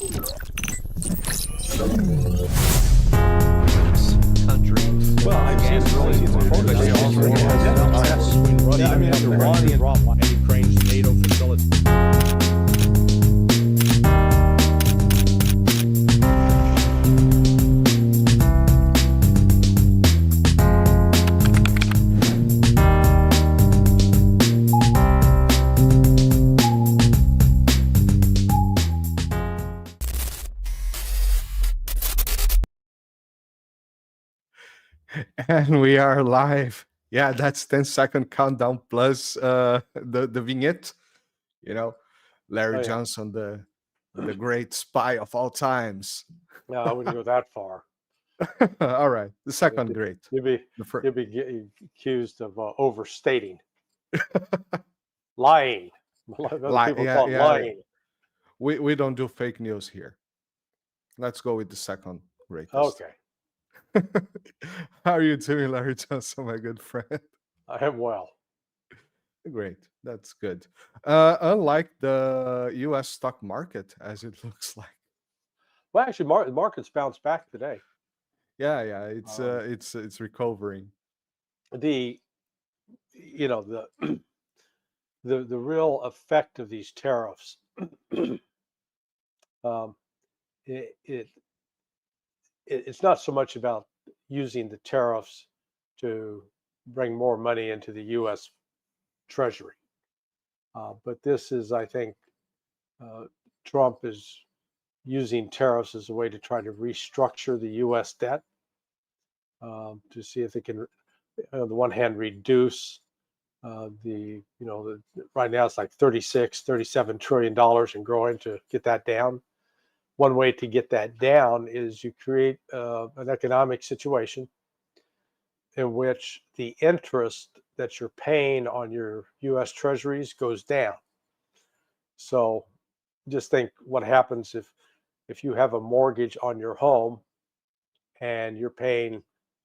Country. Well, I've seen really Iran and Ukraine's NATO facility. And we are live. Yeah, that's 10-second countdown plus the vignette. You know, Larry yeah. Johnson, the great spy of all times. No, I wouldn't go that far. All right, the second great. You'd be accused of overstating, lying. Other people call it lying. We don't do fake news here. Let's go with the second greatest. Okay. How are you doing, Larry Johnson, my good friend? I am well. Great, that's good. Unlike the U.S. stock market, as it looks like. Well, actually, the market's bounced back today. Yeah, it's recovering. The real effect of these tariffs, it's not so much about using the tariffs to bring more money into the U.S. Treasury, but this is, I think, Trump is using tariffs as a way to try to restructure the U.S. debt, to see if they can, on the one hand, reduce right now it's like $37 trillion and growing, to get that down. One way to get that down is you create an economic situation in which the interest that you're paying on your U.S. treasuries goes down. So just think what happens if you have a mortgage on your home and you're paying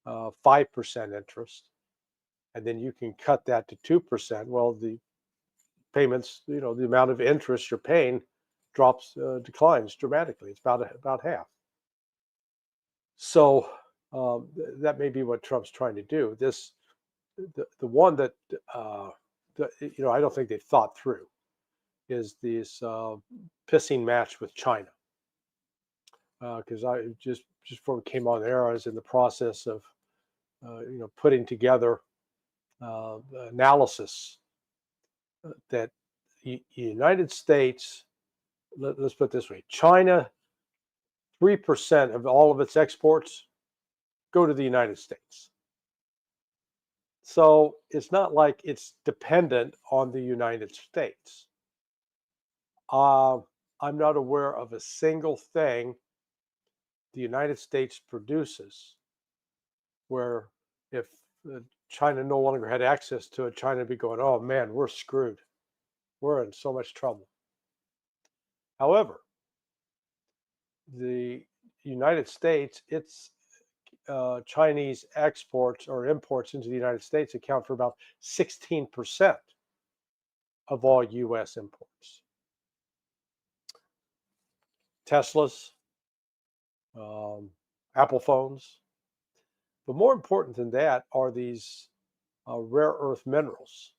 5% interest, and then you can cut that to 2%. Well, the payments, the amount of interest you're paying declines dramatically. It's about half. So that may be what Trump's trying to do. The one that I don't think they've thought through is this pissing match with China. Because I just before we came on air, I was in the process of putting together analysis that United States. Let's put it this way: China, 3% of all of its exports go to the United States. So it's not like it's dependent on the United States. I'm not aware of a single thing the United States produces where if China no longer had access to it, China would be going, oh man, we're screwed. We're in so much trouble. However, the United States, its Chinese exports or imports into the United States account for about 16% of all U.S. imports. Teslas, Apple phones. But more important than that are these rare earth minerals.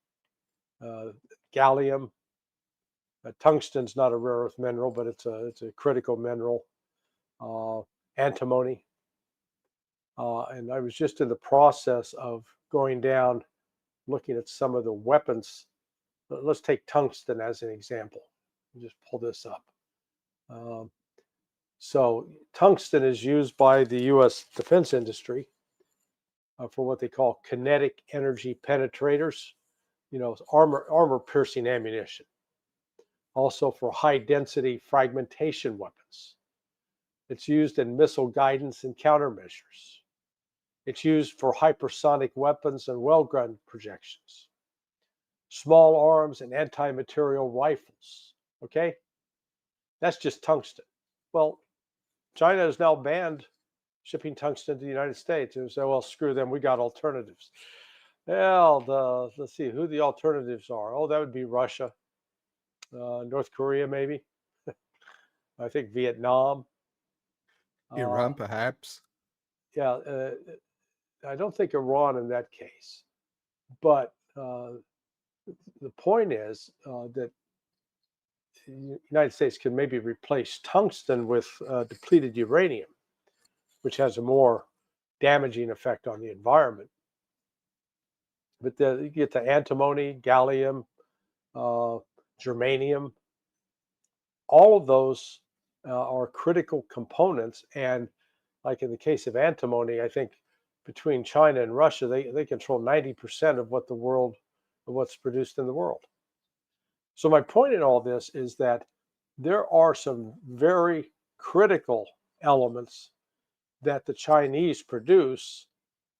Gallium, tungsten's not a rare earth mineral, but it's a critical mineral. Antimony. And I was just in the process of going down, looking at some of the weapons. Let's take tungsten as an example. Just pull this up. So tungsten is used by the U.S. defense industry for what they call kinetic energy penetrators, armor piercing ammunition. Also for high density fragmentation weapons. It's used in missile guidance and countermeasures. It's used for hypersonic weapons and well gun projections. Small arms and anti-material rifles. Okay? That's just tungsten. Well, China has now banned shipping tungsten to the United States. And say, well, screw them, we got alternatives. Well, let's see who the alternatives are. Oh, that would be Russia, North Korea, maybe. I think Vietnam. Iran, perhaps. Yeah, I don't think Iran in that case. But the point is that the United States can maybe replace tungsten with depleted uranium, which has a more damaging effect on the environment. But you get the antimony, gallium, germanium, all of those are critical components. And like in the case of antimony, I think between China and Russia, they control 90% of what's produced in the world. So my point in all this is that there are some very critical elements that the Chinese produce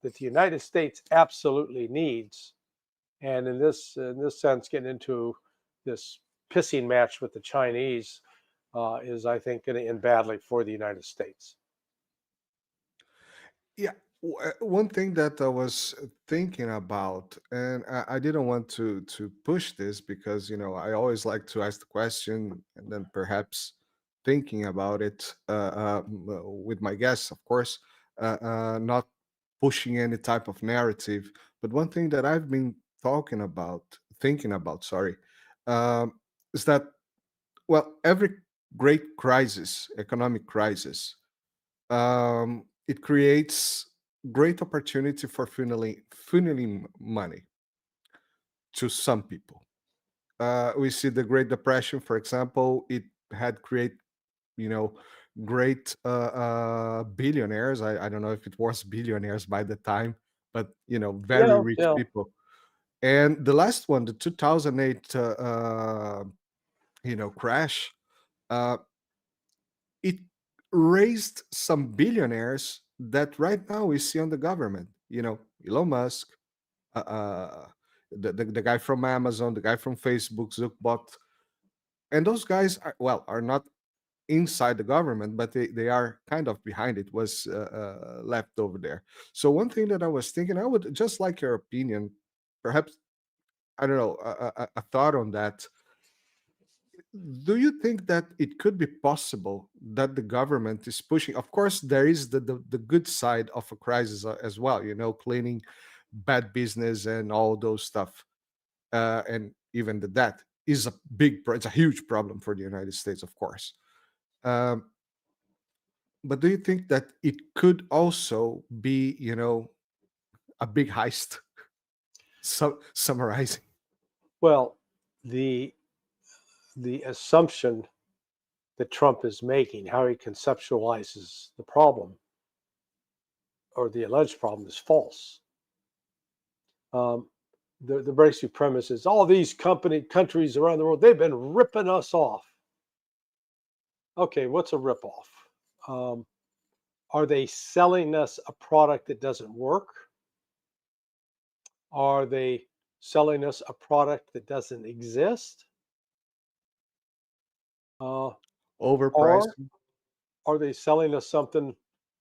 that the United States absolutely needs. And in this sense, getting into this pissing match with the Chinese is, I think, going to end badly for the United States. Yeah, one thing that I was thinking about, and I didn't want to push this because I always like to ask the question and then perhaps thinking about it with my guests, of course, not pushing any type of narrative. But one thing that I've been thinking about, sorry, is that every great crisis, economic crisis, it creates great opportunity for funneling money to some people. We see the Great Depression, for example. It had you know, great billionaires. I don't know if it was billionaires by the time, but very Yeah, rich yeah. people. And the last one, the 2008, crash, uh, it raised some billionaires that right now we see on the government. Elon Musk, the guy from Amazon, the guy from Facebook, Zuckbot, and those guys are not inside the government, but they are kind of behind it. Was left over there. So one thing that I was thinking, I would just like your opinion, perhaps, I don't know, a thought on that. Do you think that it could be possible that the government is pushing? Of course, there is the good side of a crisis as well, cleaning bad business and all those stuff. And even the debt is it's a huge problem for the United States, of course. Um, but do you think that it could also be, a big heist? So summarizing. Well, the assumption that Trump is making, how he conceptualizes the problem or the alleged problem, is false. The basic premise is all these countries around the world, they've been ripping us off. Okay, what's a ripoff? Are they selling us a product that doesn't work? Are they selling us a product that doesn't exist? Overpriced. Or are they selling us something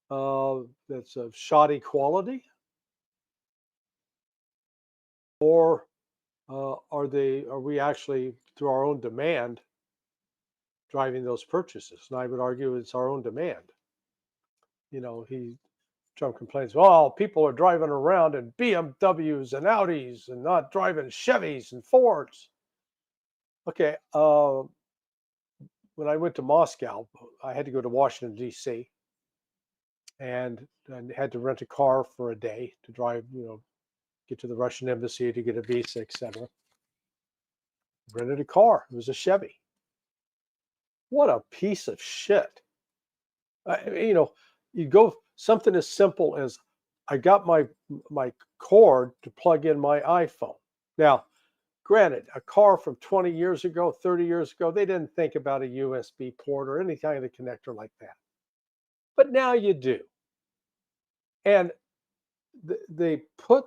that's of shoddy quality? Or are we actually, through our own demand, driving those purchases? And I would argue it's our own demand. Trump complains, well, people are driving around in BMWs and Audis and not driving Chevys and Fords. Okay, when I went to Moscow, I had to go to Washington, D.C., and had to rent a car for a day to drive, get to the Russian embassy to get a visa, etc. Rented a car. It was a Chevy. What a piece of shit. You go something as simple as I got my cord to plug in my iPhone. Now, granted, a car from 20 years ago, 30 years ago, they didn't think about a USB port or any kind of connector like that. But now you do. And they put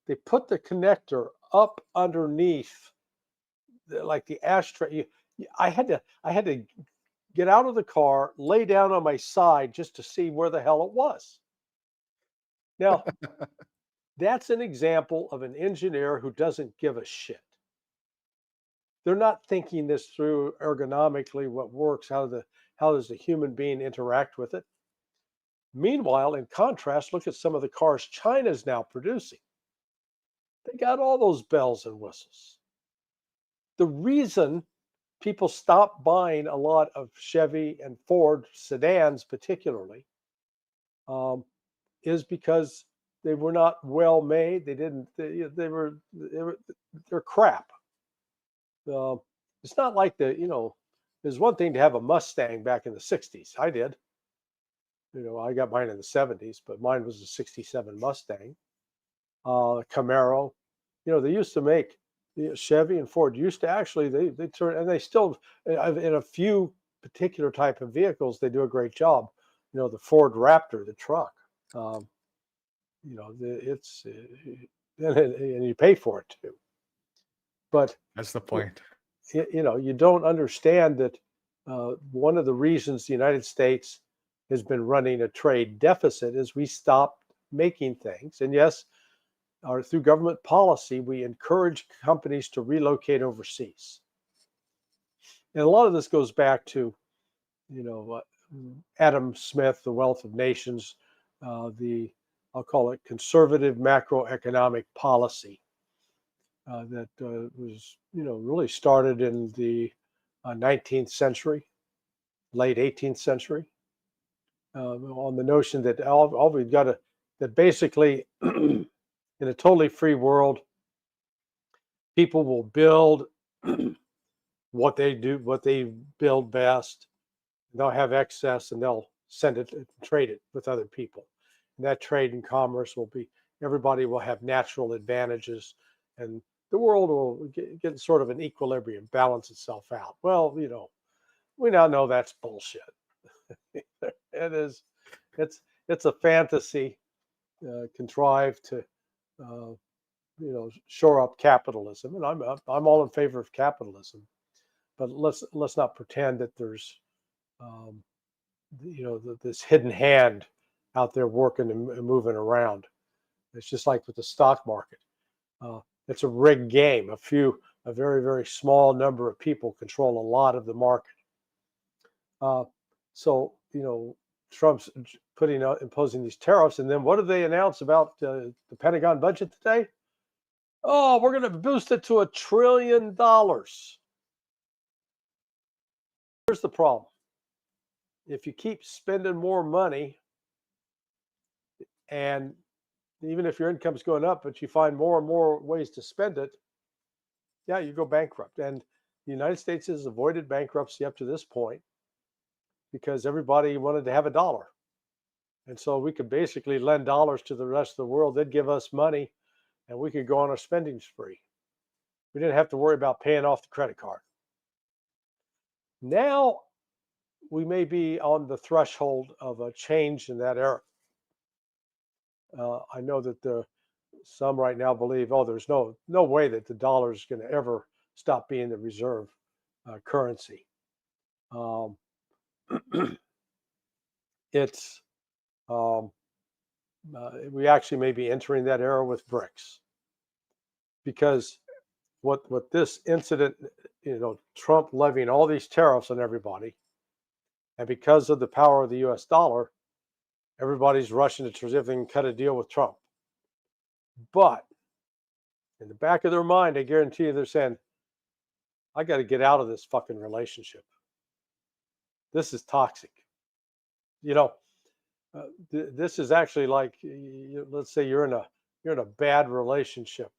the connector up underneath like the ashtray. I had to get out of the car, lay down on my side just to see where the hell it was. Now, that's an example of an engineer who doesn't give a shit. They're not thinking this through ergonomically, what works, how how does a human being interact with it? Meanwhile, in contrast, look at some of the cars China's now producing. They got all those bells and whistles. The reason people stopped buying a lot of Chevy and Ford sedans, particularly, is because they were not well made. They're crap. It's not like there's one thing to have a Mustang back in the 60s. I did. I got mine in the 70s, but mine was a 67 Mustang. Camaro. They used to make Chevy and Ford used to actually they turn, and they still in a few particular type of vehicles they do a great job. The Ford Raptor, the truck. It's and you pay for it too. But That's the point. you don't understand that one of the reasons the United States has been running a trade deficit is we stopped making things. And yes, through government policy, we encourage companies to relocate overseas. And a lot of this goes back to, Adam Smith, The Wealth of Nations, I'll call it conservative macroeconomic policy that was, really started in the 19th century, late 18th century, on the notion that all we've got that basically in a totally free world, people will build what they build best. They'll have excess and they'll send it and trade it with other people. And that trade and commerce everybody will have natural advantages and the world will get sort of an equilibrium, balance itself out. Well, we now know that's bullshit. It is. It's a fantasy contrived to, shore up capitalism, and I'm all in favor of capitalism, but let's not pretend that there's, this hidden hand out there working and moving around. It's just like with the stock market. It's a rigged game. A very, very small number of people control a lot of the market. So, Trump's imposing these tariffs, and then what did they announce about the Pentagon budget today? Oh, we're going to boost it to $1 trillion. Here's the problem. If you keep spending more money, and even if your income's going up, but you find more and more ways to spend it, yeah, you go bankrupt. And the United States has avoided bankruptcy up to this point because everybody wanted to have a dollar. And so we could basically lend dollars to the rest of the world. They'd give us money and we could go on a spending spree. We didn't have to worry about paying off the credit card. Now we may be on the threshold of a change in that era. I know that some right now believe, there's no way that the dollar is going to ever stop being the reserve currency. We actually may be entering that era with BRICS, because what this incident, Trump levying all these tariffs on everybody, and because of the power of the U.S. dollar, everybody's rushing to try to cut a deal with Trump. But in the back of their mind, I guarantee you, they're saying, I got to get out of this fucking relationship. This is toxic. This is actually like, let's say you're in a bad relationship.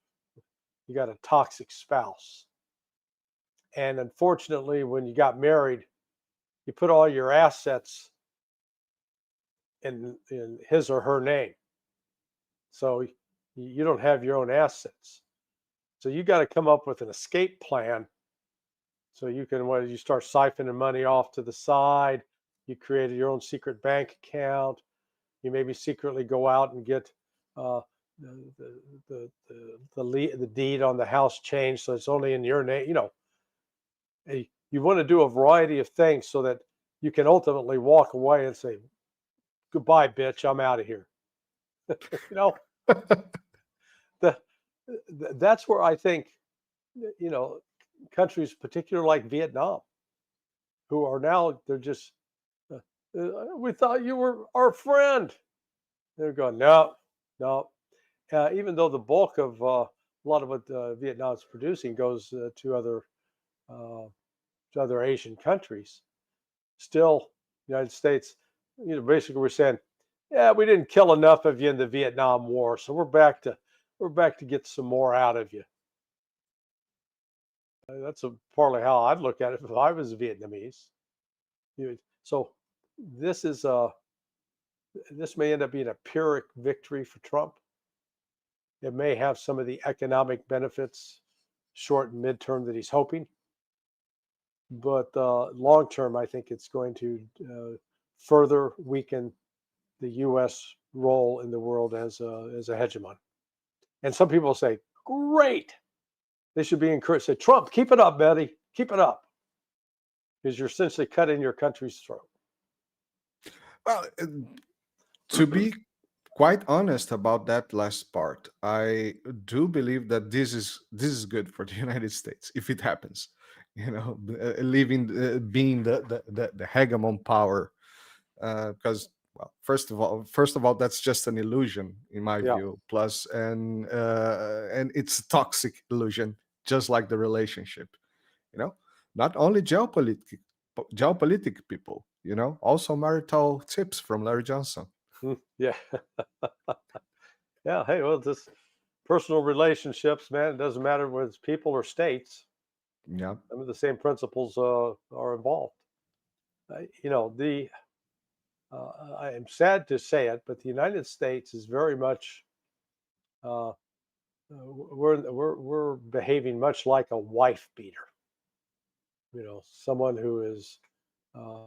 You got a toxic spouse. And unfortunately, when you got married, you put all your assets in his or her name. So you don't have your own assets. So you got to come up with an escape plan. So you can, when you start siphoning money off to the side, you created your own secret bank account. You maybe secretly go out and get the deed on the house changed so it's only in your name. You want to do a variety of things so that you can ultimately walk away and say, goodbye, bitch, I'm out of here. That's where I think, countries, particularly like Vietnam, who are now, they're just We thought you were our friend. They're going, no, no. Even though the bulk of a lot of what Vietnam's producing goes uh, to other Asian countries, still, United States, basically we're saying, yeah, we didn't kill enough of you in the Vietnam War, so we're back to get some more out of you. That's partly how I'd look at it if I was Vietnamese. So this is this may end up being a Pyrrhic victory for Trump. It may have some of the economic benefits, short and midterm, that he's hoping, but long term, I think it's going to further weaken the U.S. role in the world as a hegemon. And some people say, "Great, they should be encouraged." Say, "Trump, keep it up, Betty, keep it up," because you're essentially cutting your country's throat. Well, to be quite honest about that last part, I do believe that this is good for the United States if it happens. Leaving being the hegemon power, because well, first of all, that's just an illusion in my Yeah, view. Plus, and it's a toxic illusion, just like the relationship. You know, not only geopolitic people. Also marital tips from Larry Johnson. yeah, yeah. Hey, well, just personal relationships, man. It doesn't matter whether it's people or states. Yeah. Some of the same principles are involved. The I am sad to say it, but the United States is very much uh, we're behaving much like a wife beater. Someone who is uh,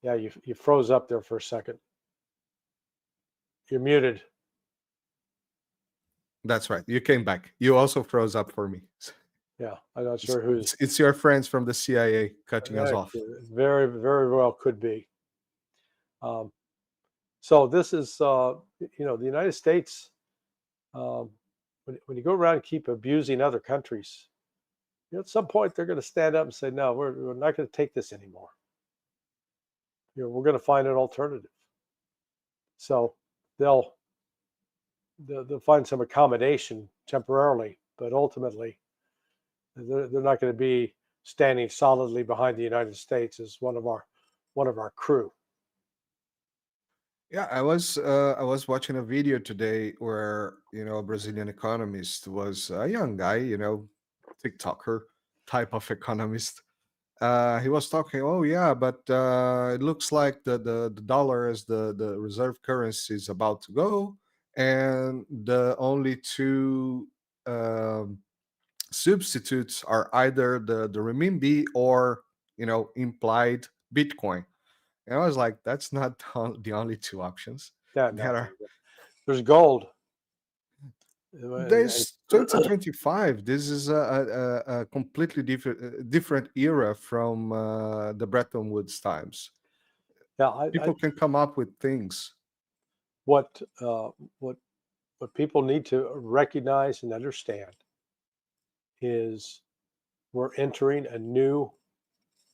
yeah. You froze up there for a second. You're muted. That's right. You came back. You also froze up for me. Yeah, I'm not It's, sure who's. it's your friends from the CIA cutting us off. Very very well could be. Um, so this is the United States. Um, when you go around and keep abusing other countries, at some point they're going to stand up and say, "No, we're not going to take this anymore. We're going to find an alternative." So they'll they'll find some accommodation temporarily, but ultimately they're not going to be standing solidly behind the United States as one of our crew. Yeah, I was watching a video today where a Brazilian economist was a young guy, TikToker type of economist. He was talking. Oh yeah, but it looks like the dollar as the reserve currency is about to go, and the only two um, substitutes are either the renminbi or implied Bitcoin. And I was like, that's not the only two options. Yeah, no, There are there's gold. there's 2025. This is a completely different era from the Bretton Woods times. Yeah, People can come up with things. what uh, what what people need to recognize and understand is we're entering a new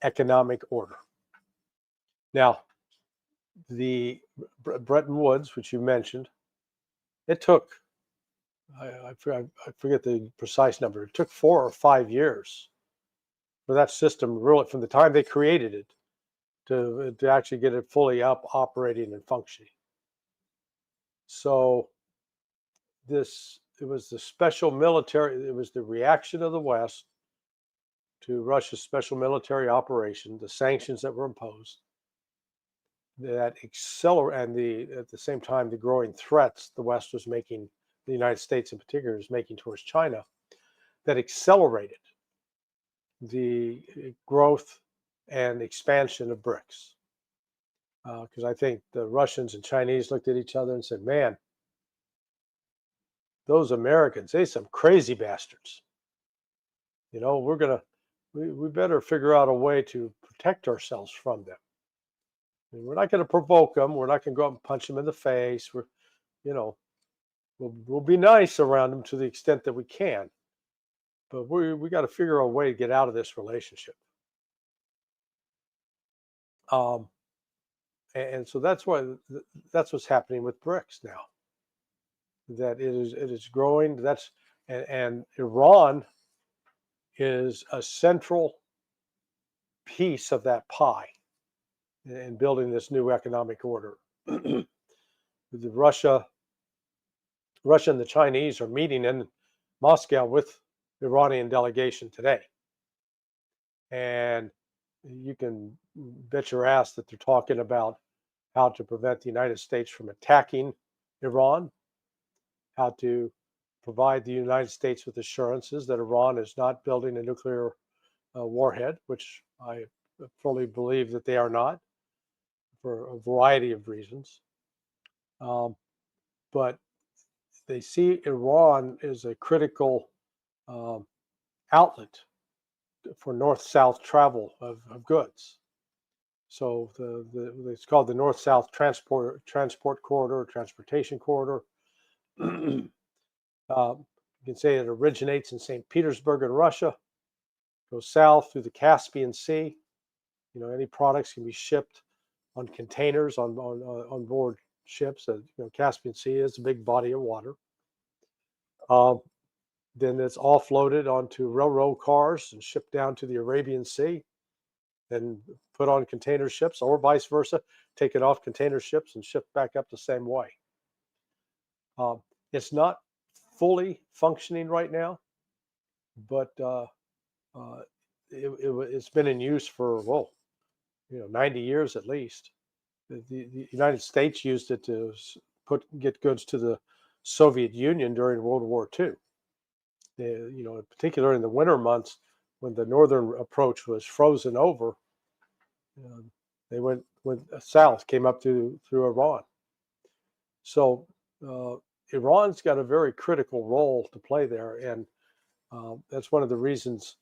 economic order. Now, the Bretton Woods, which you mentioned, it took I forget the precise number. It took 4 or 5 years for that system, really, from the time they created it to actually get it fully up, operating, and functioning. So it was the special military. It was the reaction of the West to Russia's special military operation, the sanctions that were imposed, that accelerate, and at the same time the growing threats the West was making, the United States in particular was making towards China, that accelerated the growth and expansion of BRICS. Because I think the Russians and Chinese looked at each other and said, "Man, those Americans, they some crazy bastards. We better figure out a way to protect ourselves from them. We're not going to provoke them. We're not going to go up and punch them in the face. You know, we'll be nice around them to the extent that we can, but we got to figure out a way to get out of this relationship. And so that's that's what's happening with BRICS now. That it is growing. And Iran is a central piece of that pie in building this new economic order. Russia and the Chinese are meeting in Moscow with the Iranian delegation today, and you can bet your ass that they're talking about how to prevent the United States from attacking Iran, how to provide the United States with assurances that Iran is not building a nuclear warhead, which I fully believe that they are not, for a variety of reasons. But they see Iran as a critical outlet for north-south travel of goods. So it's called the North-South Transport Corridor, Transportation Corridor. You can say it originates in St. Petersburg in Russia, goes south through the Caspian Sea. Any products can be shipped on containers on board ships. Caspian Sea is a big body of water. Then it's offloaded onto railroad cars and shipped down to the Arabian Sea, then put on container ships, or vice versa, taken off container ships and shipped back up the same way. It's not fully functioning right now, but it's been in use for 90 years at least. The United States used it to get goods to the Soviet Union during World War II. In particular in the winter months when the northern approach was frozen over, they went south, came up through Iran. So Iran's got a very critical role to play there, and that's one of the reasons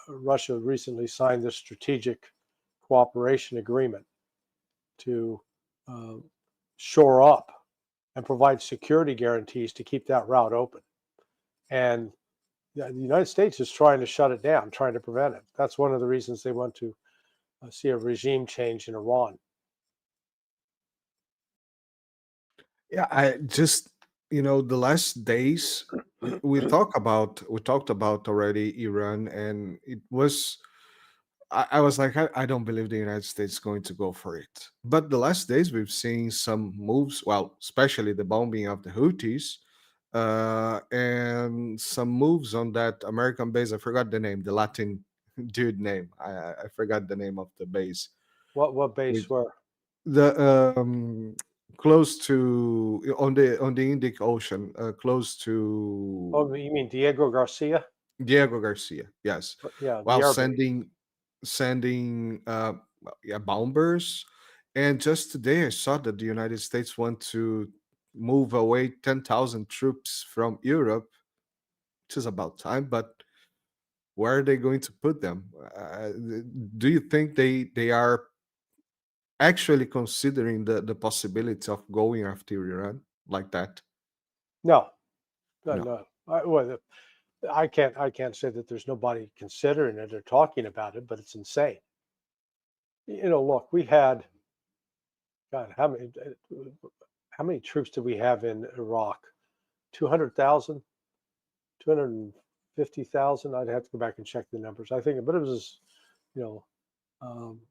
Russia recently signed this strategic cooperation agreement to shore up and provide security guarantees to keep that route open. And the United States is trying to shut it down, trying to prevent it. That's one of the reasons they want to see a regime change in Iran. Yeah, I just the last days we talked about already Iran, and it was I was like, I don't believe the United States is going to go for it. But the last days we've seen some moves, well, especially the bombing of the Houthis, and some moves on that American base. I forgot the name, the Latin dude name. I forgot the name of the base. What base Which- were? The close to on the Indic Ocean, close Oh, to you mean Diego Garcia? Diego Garcia. Yes, Yeah, the while air base. sending yeah, bombers. And just today, I saw that the United States want to move away 10,000 troops from Europe, which is about time. But where are they going to put them? Do you think they are actually considering the possibility of going after Iran like that? No, no, No. no. I can't say that there's nobody considering it or talking about it, but it's insane. Look, we had, God, how many troops did we have in Iraq? 200,000, 250,000. I'd have to go back and check the numbers. I think, but it was, you know, um,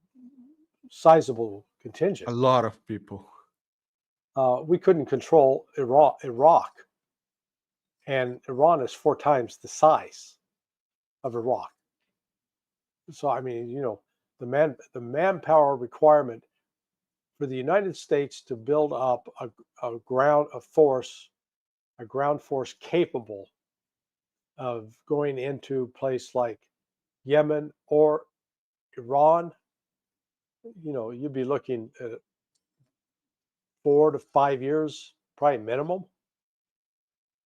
sizable A contingent. lot of people. We couldn't control Iraq, and Iran is 4 times the size of Iraq. So I mean, the manpower requirement for the United States to build up a ground force capable of going into a place like Yemen or Iran, you'd be looking at 4 to 5 years, probably minimum,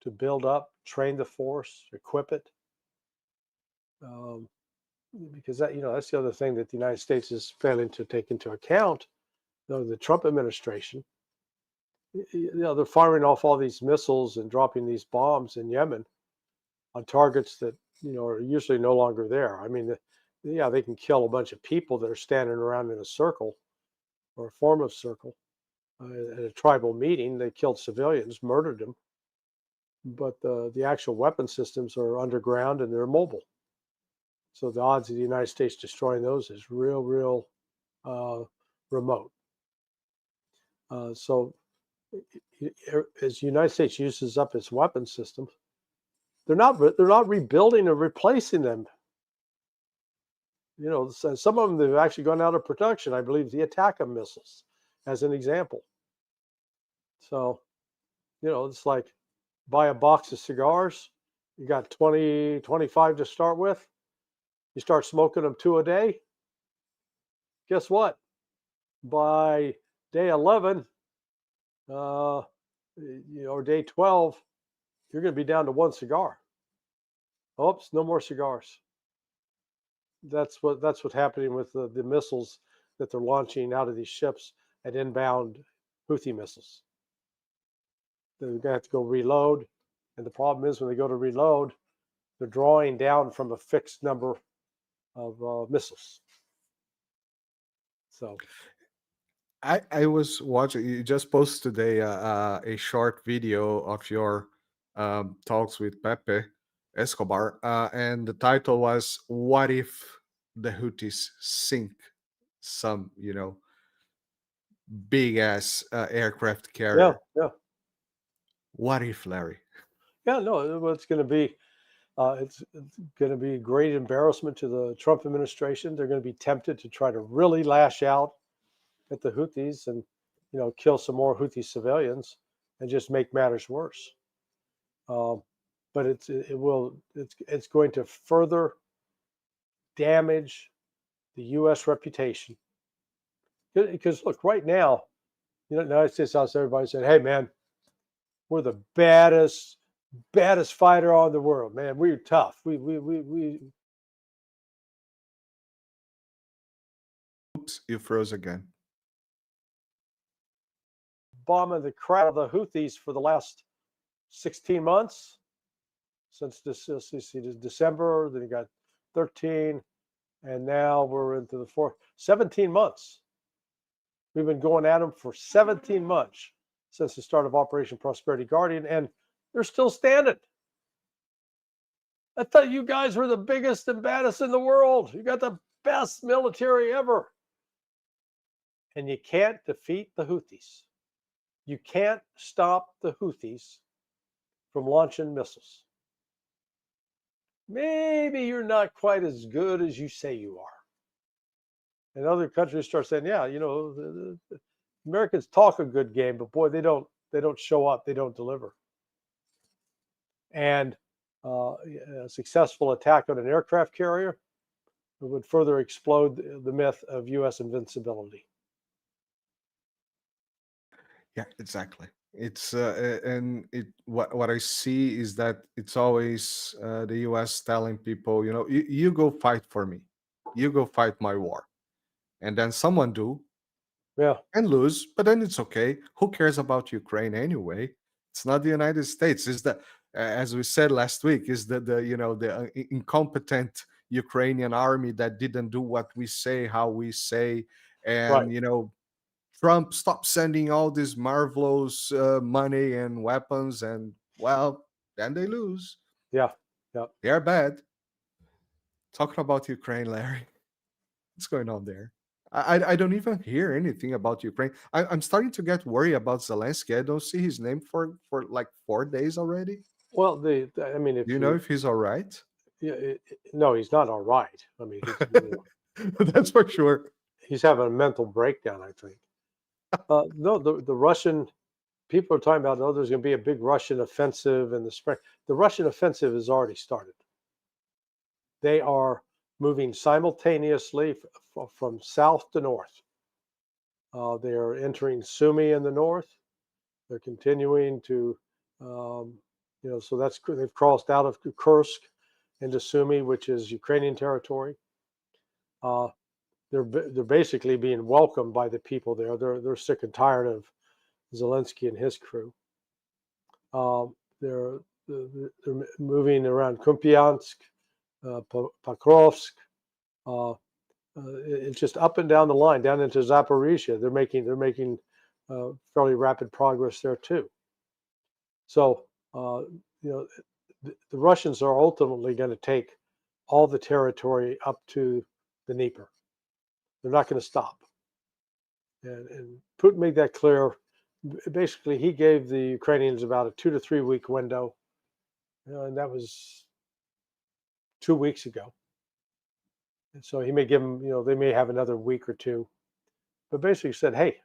to build up, train the force, equip it. Because that's the other thing that the United States is failing to take into account. The Trump administration they're firing off all these missiles and dropping these bombs in Yemen on targets that are usually no longer there. I mean, yeah, they can kill a bunch of people that are standing around in a circle or a form of circle at a tribal meeting. They killed civilians, murdered them, but the actual weapon systems are underground and they're mobile. So the odds of the United States destroying those is real remote. So as the United States uses up its weapon systems, they're not rebuilding or replacing them. Some of them they've actually gone out of production. I believe the ATACMS missiles, as an example. So, it's like buy a box of cigars. You got 20, 25 to start with. You start smoking them 2 a day. Guess what? By day 11, or day 12, you're going to be down to 1 cigar. Oops, no more cigars. That's what's happening with the missiles that they're launching out of these ships at inbound Houthi missiles. They're going to have to go reload, and the problem is when they go to reload, they're drawing down from a fixed number of missiles. So, I was watching. You just posted today a short video of your talks with Pepe Escobar, and the title was "What if the Houthis sink some, big ass aircraft yeah, carrier?" yeah, What if, Larry? yeah. No, it's going to be it's going to be a great embarrassment to the Trump administration. They're going to be tempted to try to really lash out at the Houthis and kill some more Houthi civilians and just make matters worse. But it's going to further damage the U.S. reputation. Because look, right now, the United States House, everybody said, "Hey, man, we're the baddest fighter on the world, man. We're tough. We." Oops, you froze again. Bombing the crap out of the Houthis for the last 16 months since December. Then you got 13, and now we're into the 17 months. We've been going at them for 17 months since the start of Operation Prosperity Guardian, and they're still standing. I thought you guys were the biggest and baddest in the world. You got the best military ever. And you can't defeat the Houthis. You can't stop the Houthis from launching missiles. Maybe you're not quite as good as you say you are. And other countries start saying, yeah, the Americans talk a good game, but boy, they don't show up, they don't deliver. And a successful attack on an aircraft carrier would further explode the myth of U.S. invincibility. Yeah, exactly. It's and it what I see is that it's always the U.S. telling people, you go fight for me, you go fight my war, and then someone do Yeah, and lose, but then it's okay. Who cares about Ukraine anyway? It's not the United States. It's the as we said last week, is the incompetent Ukrainian army that didn't do what we say, how we say, right. and Trump stopped sending all this marvelous money and weapons, and well, then they lose. Yeah, yeah. They're bad. Talking about Ukraine, Larry, what's going on there? I don't even hear anything about Ukraine. I'm starting to get worried about Zelensky. I don't see his name for like 4 days already. Well, I mean, Do if you know you, if he's all right? no, he's not all right. I mean, That's for sure. he's having a mental breakdown, I think. No, the Russian people are talking about, oh, there's going to be a big Russian offensive in the spring. The Russian offensive has already started. They are moving simultaneously from south to north. They are entering Sumy in the north. They're continuing to, so they've crossed out of Kursk into Sumy, which is Ukrainian territory. They're basically being welcomed by the people there. They're sick and tired of Zelensky and his crew. They're moving around Kupiansk, Pokrovsk. It's just up and down the line, down into Zaporizhia. They're making fairly rapid progress there too. So the Russians are ultimately going to take all the territory up to the Dnieper. They're not going to stop. And Putin made that clear. Basically, he gave the Ukrainians about a 2 to 3 week window, and that was 2 weeks ago. And so he may give them, they may have another week or two, but basically said, hey,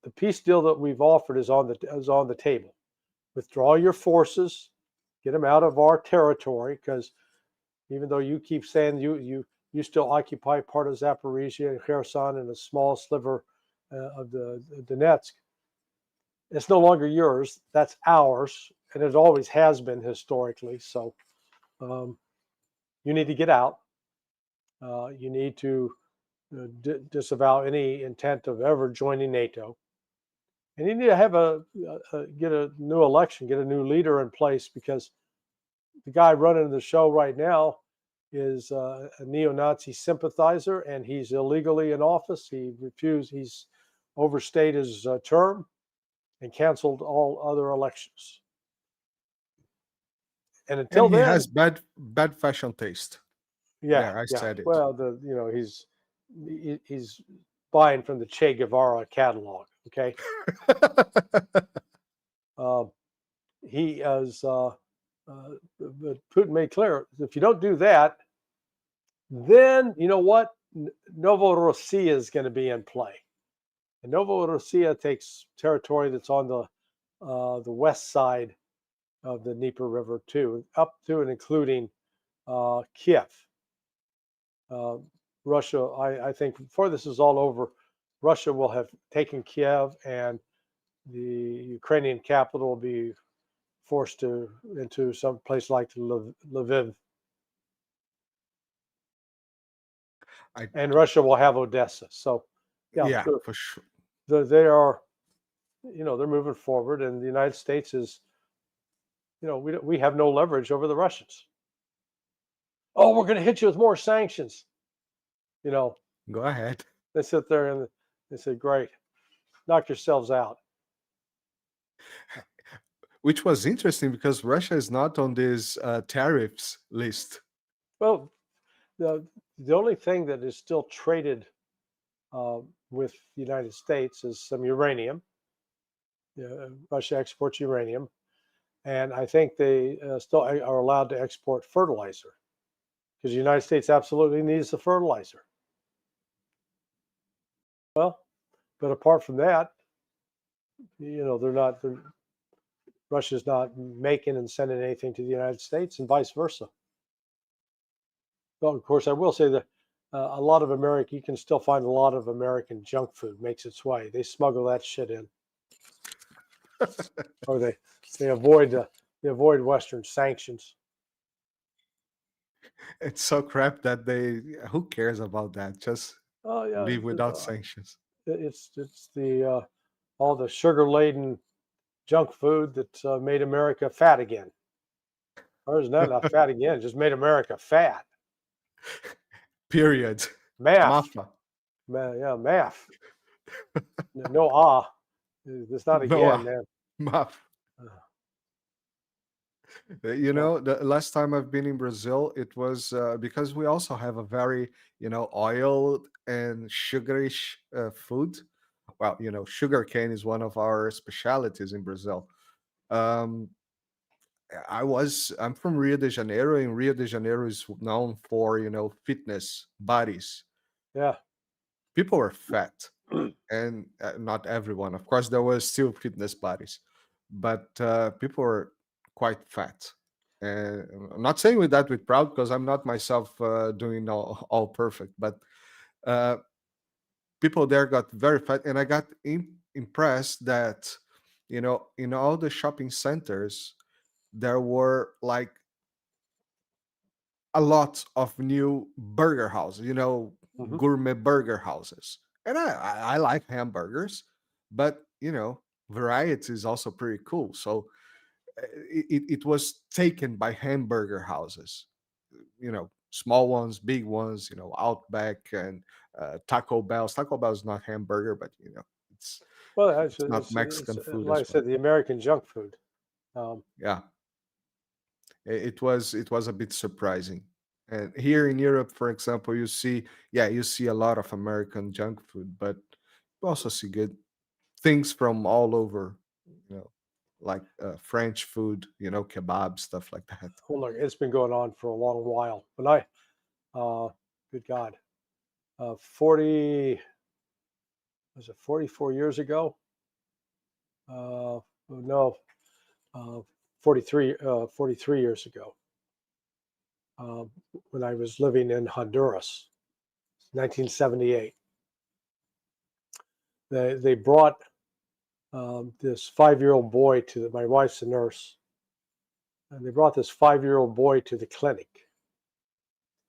the peace deal that we've offered is on the table. Withdraw your forces, get them out of our territory, because even though you keep saying you still occupy part of Zaporizhia and Kherson and a small sliver of the Donetsk, it's no longer yours. That's ours, and it always has been historically. So you need to get out. You need to disavow any intent of ever joining NATO. And you need to have get a new election, get a new leader in place, because the guy running the show right now is a neo-Nazi sympathizer, and he's illegally in office. He's overstayed his term and canceled all other elections. And until And he then, has bad fashion taste. yeah, I said it. Well, he's buying from the Che Guevara catalog. Okay. He is, but Putin made clear, if you don't do that, then you know what? Novorossiya is going to be in play. And Novorossiya takes territory that's on the west side of the Dnieper River too, up to and including Kiev. Russia, I think before this is all over, Russia will have taken Kiev, and the Ukrainian capital will be forced into some place like Lviv. And Russia will have Odessa. So, yeah, for sure. They are, they're moving forward, and the United States is, we have no leverage over the Russians. Oh, we're going to hit you with more sanctions. Go ahead. They sit there and they say, great, knock yourselves out. Which was interesting because Russia is not on this tariffs list. Well, the only thing that is still traded with the United States is some uranium. Russia exports uranium, and I think they still are allowed to export fertilizer, because the United States absolutely needs the fertilizer. Well, but apart from that, Russia's not making and sending anything to the United States, and vice versa. Well, of course, I will say that a lot of America, you can still find a lot of American junk food makes its way. They smuggle that shit in, or they avoid Western sanctions. It's so crap that who cares about that? Just leave without sanctions. It's the all the sugar-laden junk food that made America fat again. Or is not fat again, just made America fat. Period. Math. Mafa. Math. No, it's not again, man. Math. The last time I've been in Brazil, it was because we also have a very, oil and sugarish food. Well, sugarcane is one of our specialities in Brazil. I'm from Rio de Janeiro, and Rio de Janeiro is known for, fitness bodies. Yeah. People were fat, and not everyone. Of course, there was still fitness bodies, but people were quite fat. And I'm not saying with that with proud, because I'm not myself doing all perfect, but people there got very fat, and I got impressed that in all the shopping centers there were like a lot of new burger houses, gourmet burger houses. And I like hamburgers, but variety is also pretty cool. So it was taken by hamburger houses, small ones, big ones, Outback and Taco Bell's. Taco Bell is not hamburger, but it's Well, it's actually, not it's Mexican food like I as well. said, the American junk food. Um, Yeah, it was a bit surprising. And here in Europe, for example, you see a lot of American junk food, but you also see good things from all over, you know, like French food, kebab, stuff like that. well, look, it's been going on for a long while. When I, good God, 40, was it 44 years ago? No, uh, 43 years ago, um, when I was living in Honduras, 1978. They brought this 5-year-old boy my wife's a nurse, and they brought this 5-year-old boy to the clinic.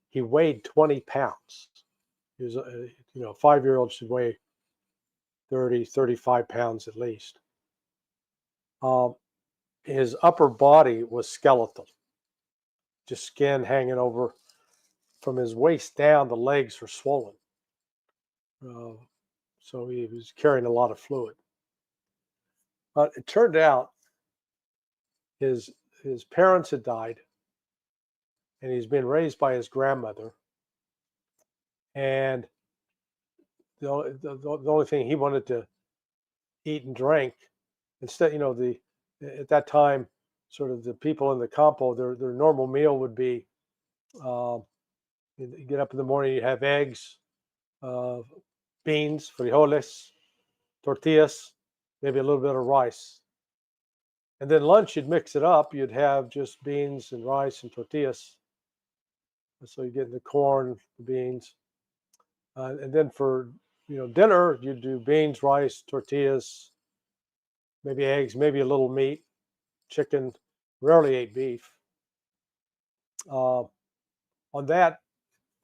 He weighed 20 pounds. He was, 5-year-old should weigh 30, 35 pounds at least. Um, his upper body was skeletal, just skin hanging over. From his waist down, the legs were swollen. Uh, so he was carrying a lot of fluid. But it turned out his his parents had died, and he's been raised by his grandmother. And the only thing he wanted to eat and drink, instead, at that time, sort of the people in the campo, their normal meal would be, um, you get up in the morning, you have eggs, uh, beans, frijoles, tortillas, maybe a little bit of rice. And then lunch, you'd mix it up. You'd have just beans and rice and tortillas. So you get the corn, the beans. And then for dinner, you do beans, rice, tortillas, maybe eggs, maybe a little meat, chicken. Rarely ate beef. Uh, on that,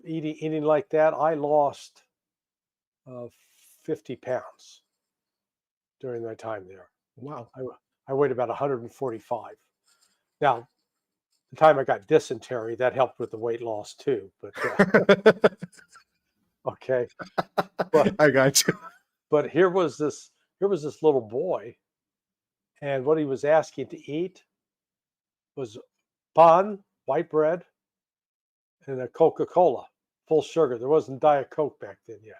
eating like that, I lost uh, 50 pounds during my time there. Wow. I weighed about 145. Now, the time I got dysentery, that helped with the weight loss too. But okay, but I got you. but here was this little boy, and what he was asking to eat was pan, white bread, and a Coca-Cola, full sugar. There wasn't Diet Coke back then yet.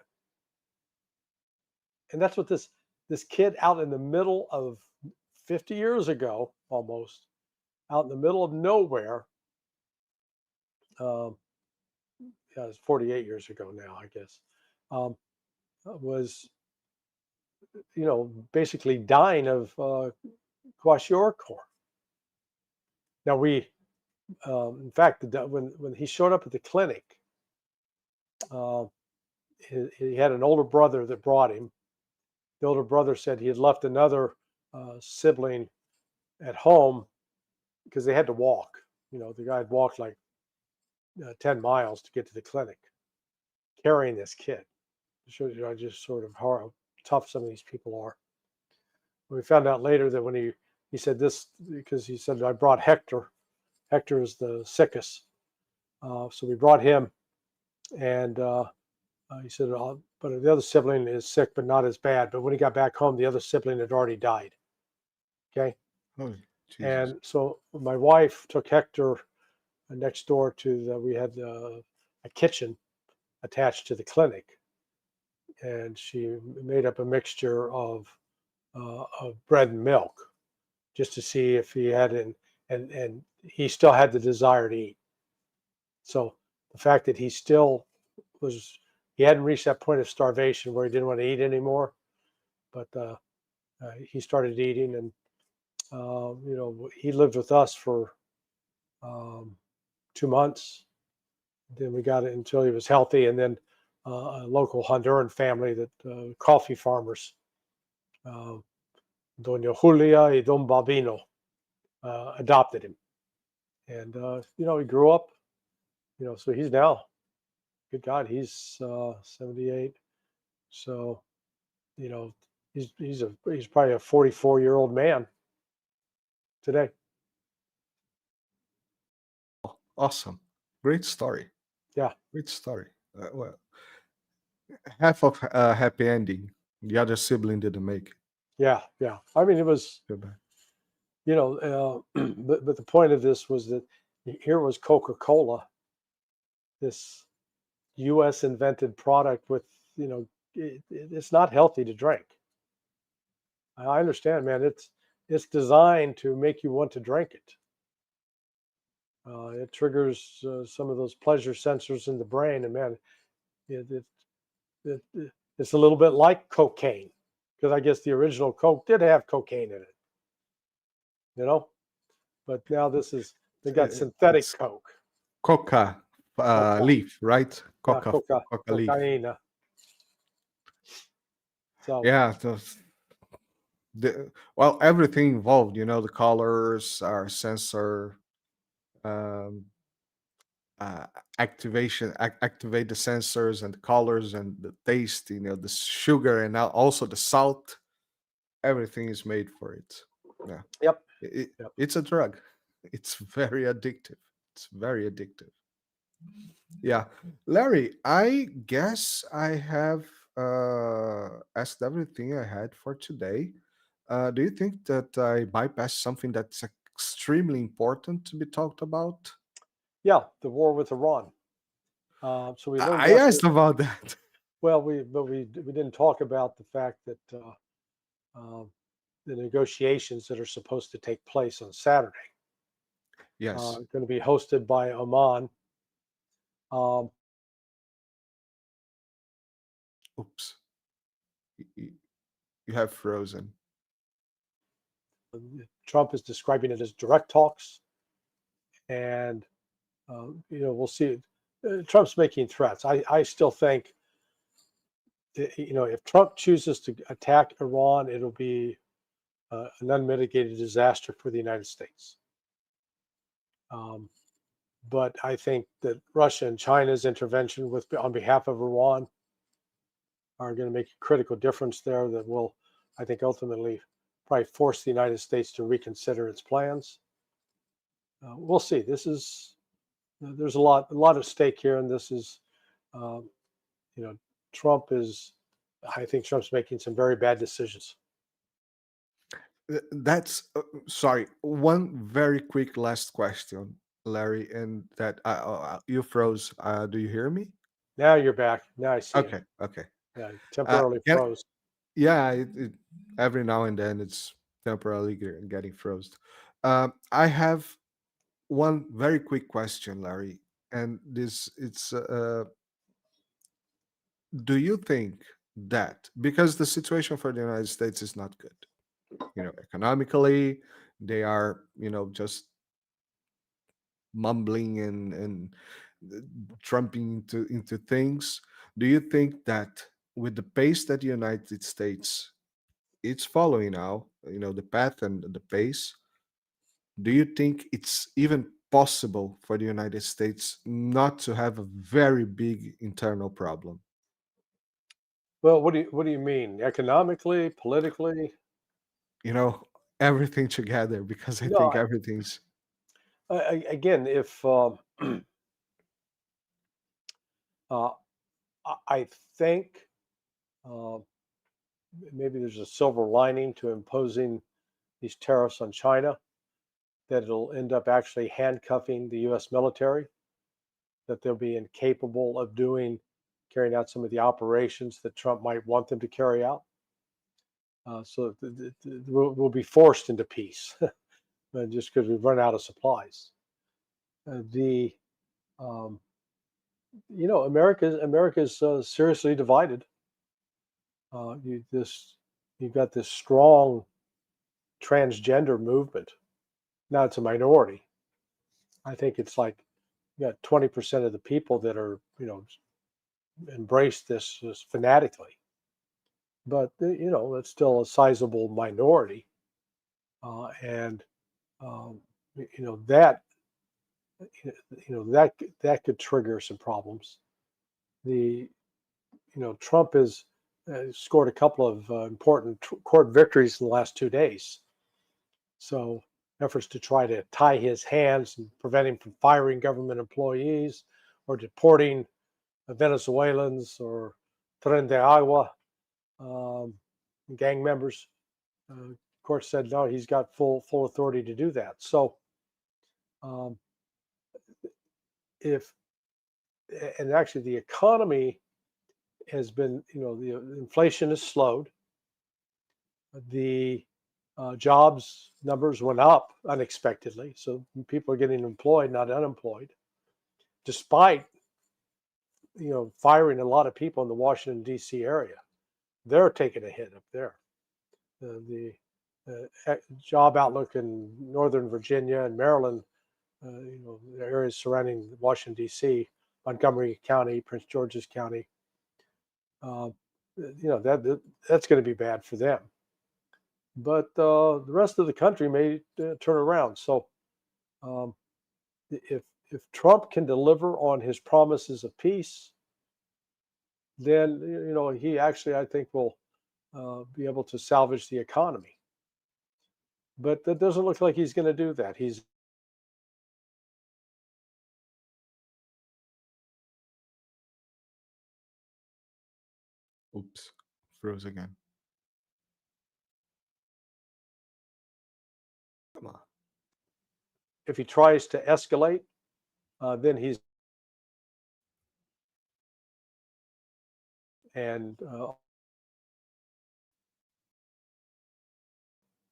And that's what this kid out in the middle of 50 years ago, almost out in the middle of nowhere. Um, yeah, it's 48 years ago now, I guess. Um, was basically dying of kwashiorkor. Now in fact, when he showed up at the clinic, uh, he had an older brother that brought him. The older brother said he had left another sibling at home because they had to walk. The guy had walked like 10 miles to get to the clinic, carrying this kid. It shows you just sort of how tough some of these people are. We found out later that when he said this, because he said, I brought Hector. Hector is the sickest. So we brought him, and he said, but the other sibling is sick, but not as bad. But when he got back home, the other sibling had already died. Okay. Oh, Jesus. And so my wife took Hector next door we had a kitchen attached to the clinic. And she made up a mixture of bread and milk just to see if he had and he still had the desire to eat. So the fact that he hadn't reached that point of starvation where he didn't want to eat anymore, but he started eating, and he lived with us for um, 2 months. Then we got it until he was healthy, and then a local Honduran family coffee farmers, uh, Doña Julia y Don Babino, adopted him, and he grew up. So he's now, good God, he's 78. So, he's probably a 44-year-old man today. Awesome. Great story. Yeah, Great story. Well, half of happy ending. The other sibling didn't make it. yeah, yeah. I mean, it was, Too bad. but the point of this was that here was Coca-Cola, this U.S. invented product with, it's not healthy to drink. I understand, man. It's designed to make you want to drink it. It triggers some of those pleasure sensors in the brain, and man, it, it's a little bit like cocaine, because I guess the original Coke did have cocaine in it, but now they got synthetic It's Coke. coca Coca, leaf, right? yeah, Coca leaf. cocaine. So Yeah. Well, everything involved, the colors, our sensor, um, activate the sensors and the colors and the taste, the sugar and now also the salt. Everything is made for it. Yeah. yep, It's a drug. It's very addictive. It's very addictive. Yeah. Larry, I guess I have asked everything I had for today. Do you think that I bypassed something that's extremely important to be talked about? yeah, the war with Iran. So we learned I yesterday. asked about that. Well, we didn't talk about the fact that the negotiations that are supposed to take place on Saturday Yes. going to be hosted by Oman. Um, Oops. You have frozen. Trump is describing it as direct talks, and we'll see. Trump's making threats. I still think that, if Trump chooses to attack Iran, it'll be an unmitigated disaster for the United States. But I think that Russia and China's intervention on behalf of Iran are going to make a critical difference there that will, I think, ultimately probably force the United States to reconsider its plans. We'll see. There's a lot at stake here, and this is, um, Trump is. I think Trump's making some very bad decisions. That's sorry. One very quick last question, Larry, and that you froze. Do you hear me? Now you're back. Now I see you. Okay. Okay. Yeah, you Uh, temporarily can, froze. yeah. Every now and then it's temporarily getting froze. I have one very quick question, Larry, and this it's. Do you think that because the situation for the United States is not good, economically, they are, just mumbling and uh, trumping into things. Do you think that with the pace that the United States is following now, the path and the pace, do you think it's even possible for the United States not to have a very big internal problem? Well, what do you mean? Economically, politically? You know, everything together because I No. think everything's Again, if uh, I think uh, maybe there's a silver lining to imposing these tariffs on China, that it'll end up actually handcuffing the U.S. military, that they'll be incapable of carrying out some of the operations that Trump might want them to carry out. So we'll be forced into peace just because we've run out of supplies. The um, America's seriously divided. You've got this strong transgender movement. Now it's a minority. I think it's like you got 20% of the people that are embrace this fanatically, but it's still a sizable minority, and um, that that could trigger some problems. The Trump is scored a couple of important court victories in the last 2 days. So efforts to try to tie his hands and prevent him from firing government employees or deporting Venezuelans or Tren de Agua gang members. Court said no, he's got full authority to do that. So um, if and actually the economy has been, the inflation has slowed. The jobs numbers went up unexpectedly, so people are getting employed, not unemployed, despite firing a lot of people in the Washington D.C. area. They're taking a hit up there. The job outlook in Northern Virginia and Maryland, the areas surrounding Washington D.C., Montgomery County, Prince George's County, that's going to be bad for them. But the rest of the country may turn around. So if Trump can deliver on his promises of peace, then he actually, I think, will be able to salvage the economy. But that doesn't look like he's going to do that. He's Oops, froze again. Come on. if he tries to escalate, then he's and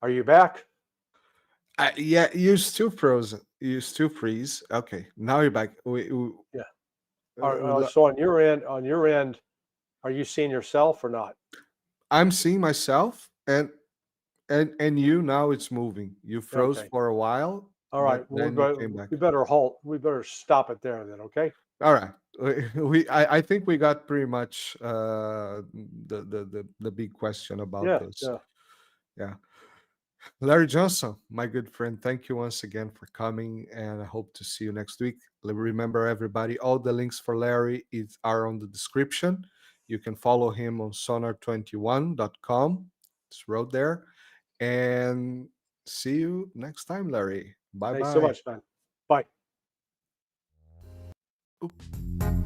are you back? Yeah, you're still frozen. You still freeze. Okay, now you're back. Yeah. Uh, So on your end, are you seeing yourself or not? I'm seeing myself, and you now. It's moving. You froze Okay. for a while, All but right. Well, then you came back. we better halt. We better stop it there then. Okay. All right. I think we got pretty much the big question about Yeah. this. Yeah. Yeah. Larry Johnson, my good friend, thank you once again for coming, and I hope to see you next week. Remember, everybody, all the links for Larry are on the description. You can follow him on sonar21.com. It's wrote there. And see you next time, Larry. Bye Thanks so bye. much, man. Bye.